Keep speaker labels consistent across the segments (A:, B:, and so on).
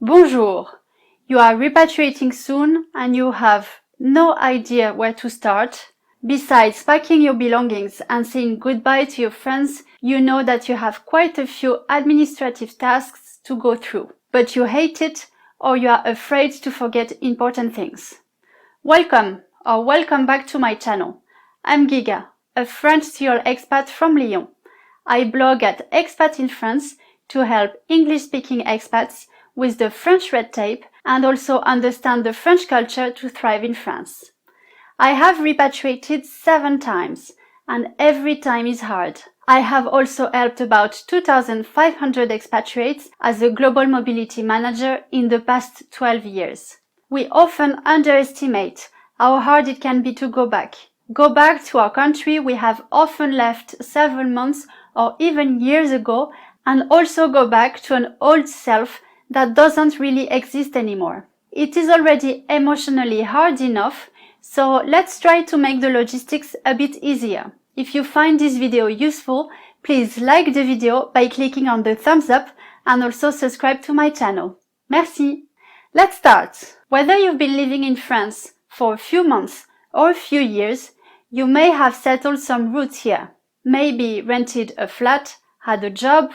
A: Bonjour! You are repatriating soon and you have no idea where to start. Besides packing your belongings and saying goodbye to your friends, you know that you have quite a few administrative tasks to go through, but you hate it or you are afraid to forget important things. Welcome or welcome back to my channel. I'm Giga, a French serial expat from Lyon. I blog at Expat in France to help English-speaking expats with the French red tape and also understand the French culture to thrive in France. I have repatriated 7 times and every time is hard. I have also helped about 2,500 expatriates as a global mobility manager in the past 12 years. We often underestimate how hard it can be to go back. Go back to our country we have often left several months or even years ago, and also go back to an old self that doesn't really exist anymore. It is already emotionally hard enough, so let's try to make the logistics a bit easier. If you find this video useful, please like the video by clicking on the thumbs up and also subscribe to my channel. Merci! Let's start! Whether you've been living in France for a few months or a few years, you may have settled some roots here. Maybe rented a flat, had a job,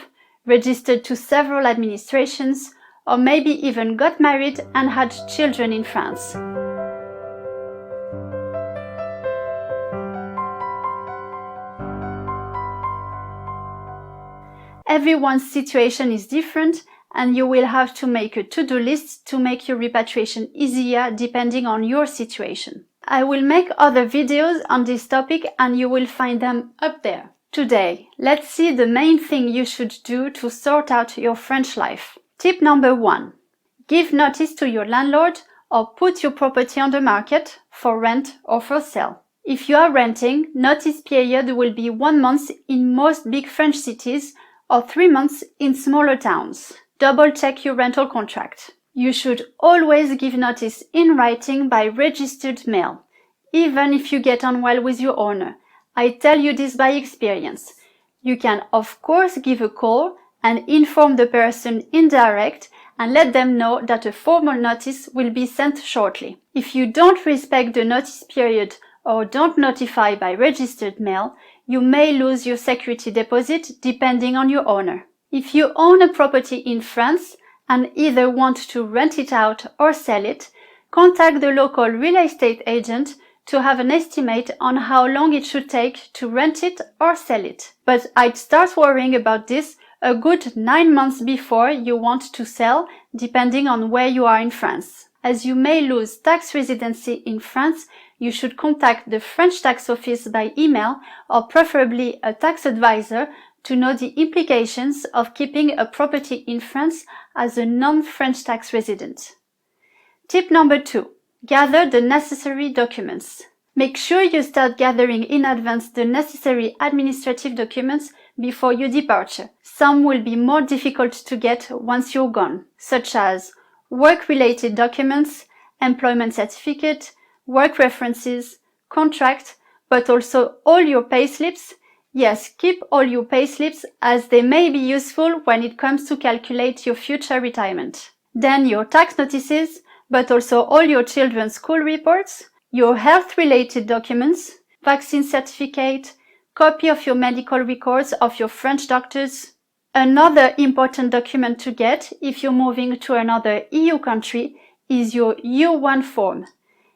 A: registered to several administrations, or maybe even got married and had children in France. Everyone's situation is different, and you will have to make a to-do list to make your repatriation easier depending on your situation. I will make other videos on this topic and you will find them up there. Today, let's see the main thing you should do to sort out your French life. Tip number 1. Give notice to your landlord or put your property on the market for rent or for sale. If you are renting, notice period will be 1 month in most big French cities or 3 months in smaller towns. Double check your rental contract. You should always give notice in writing by registered mail, even if you get on well with your owner. I tell you this by experience. You can of course give a call and inform the person in direct and let them know that a formal notice will be sent shortly. If you don't respect the notice period or don't notify by registered mail, you may lose your security deposit depending on your owner. If you own a property in France and either want to rent it out or sell it, contact the local real estate agent to have an estimate on how long it should take to rent it or sell it. But I'd start worrying about this a good 9 months before you want to sell, depending on where you are in France. As you may lose tax residency in France, you should contact the French tax office by email or preferably a tax advisor to know the implications of keeping a property in France as a non-French tax resident. Tip number 2. Gather the necessary documents. Make sure you start gathering in advance the necessary administrative documents before your departure. Some will be more difficult to get once you're gone, such as work-related documents, employment certificate, work references, contract, but also all your payslips. Yes, keep all your payslips as they may be useful when it comes to calculate your future retirement. Then your tax notices, but also all your children's school reports, your health-related documents, vaccine certificate, copy of your medical records of your French doctors. Another important document to get if you're moving to another EU country is your U1 form.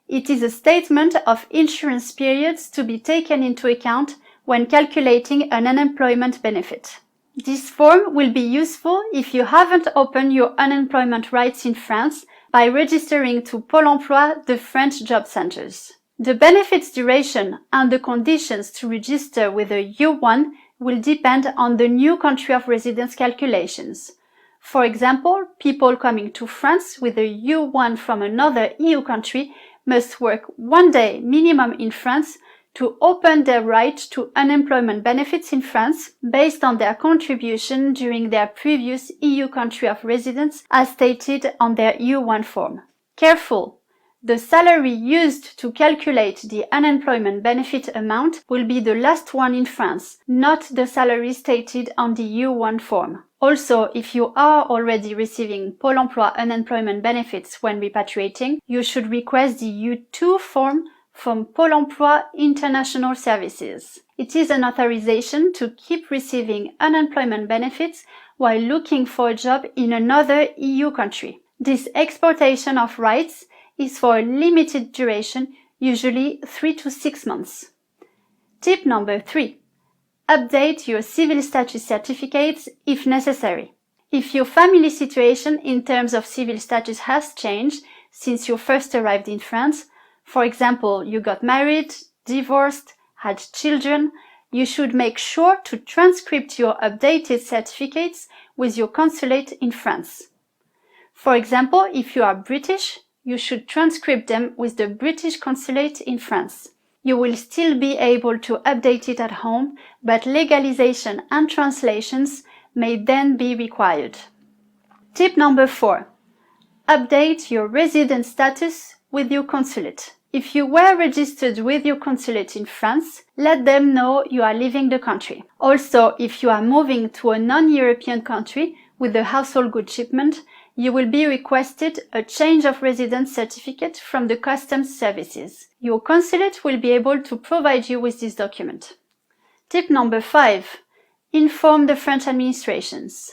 A: It is a statement of insurance periods to be taken into account when calculating an unemployment benefit. This form will be useful if you haven't opened your unemployment rights in France by registering to Pôle emploi, the French job centers. The benefits duration and the conditions to register with a U1 will depend on the new country of residence calculations. For example, people coming to France with a U1 from another EU country must work 1 day minimum in France to open their right to unemployment benefits in France based on their contribution during their previous EU country of residence as stated on their U1 form. Careful! The salary used to calculate the unemployment benefit amount will be the last one in France, not the salary stated on the U1 form. Also, if you are already receiving Pôle emploi unemployment benefits when repatriating, you should request the U2 form from Pôle emploi International Services. It is an authorization to keep receiving unemployment benefits while looking for a job in another EU country. This exportation of rights is for a limited duration, usually 3 to 6 months. Tip number 3. Update your civil status certificates if necessary. If your family situation in terms of civil status has changed since you first arrived in France, for example, you got married, divorced, had children, you should make sure to transcript your updated certificates with your consulate in France. For example, if you are British, you should transcript them with the British consulate in France. You will still be able to update it at home, but legalization and translations may then be required. Tip number 4. Update your resident status with your consulate. If you were registered with your consulate in France, let them know you are leaving the country. Also, if you are moving to a non-European country with a household goods shipment, you will be requested a change of residence certificate from the customs services. Your consulate will be able to provide you with this document. Tip number 5. Inform the French administrations.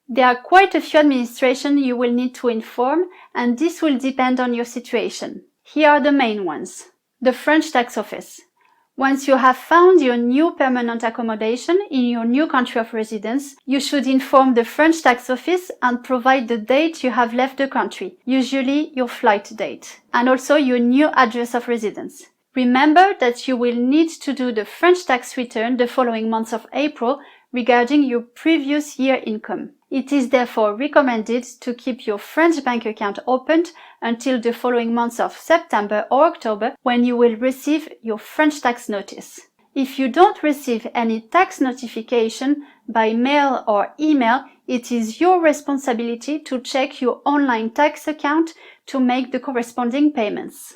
A: There are quite a few administrations you will need to inform, and this will depend on your situation. Here are the main ones. The French tax office. Once you have found your new permanent accommodation in your new country of residence, you should inform the French tax office and provide the date you have left the country, usually your flight date, and also your new address of residence. Remember that you will need to do the French tax return the following month of April regarding your previous year income. It is therefore recommended to keep your French bank account opened until the following months of September or October, when you will receive your French tax notice. If you don't receive any tax notification by mail or email, it is your responsibility to check your online tax account to make the corresponding payments.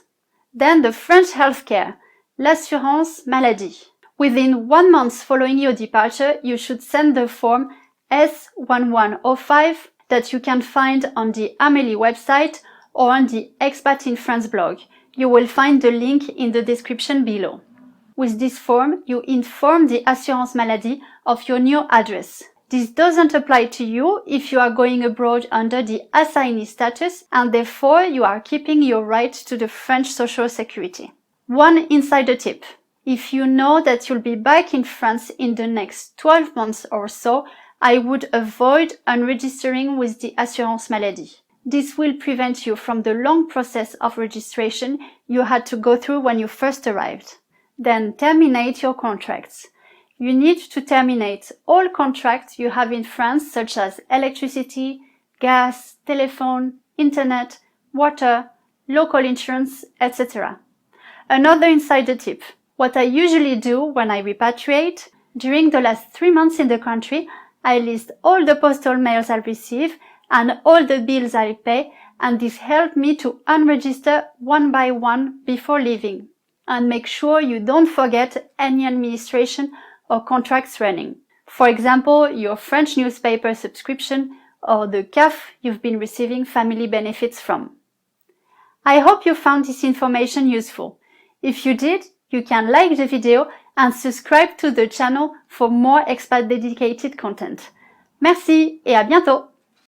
A: Then the French healthcare, l'assurance maladie. Within 1 month following your departure, you should send the form S1105 that you can find on the Amélie website or on the Expat in France blog. You will find the link in the description below. With this form, you inform the assurance maladie of your new address. This doesn't apply to you if you are going abroad under the assignee status, and therefore you are keeping your right to the French social security. One insider tip. If you know that you'll be back in France in the next 12 months or so, I would avoid unregistering with the assurance maladie. This will prevent you from the long process of registration you had to go through when you first arrived. Then terminate your contracts. You need to terminate all contracts you have in France, such as electricity, gas, telephone, internet, water, local insurance, etc. Another insider tip. What I usually do when I repatriate, during the last 3 months in the country, I list all the postal mails I receive and all the bills I pay, and this helped me to unregister one by one before leaving. And make sure you don't forget any administration or contracts running. For example, your French newspaper subscription or the CAF you've been receiving family benefits from. I hope you found this information useful. If you did, you can like the video and subscribe to the channel for more expat dedicated content. Merci et à bientôt!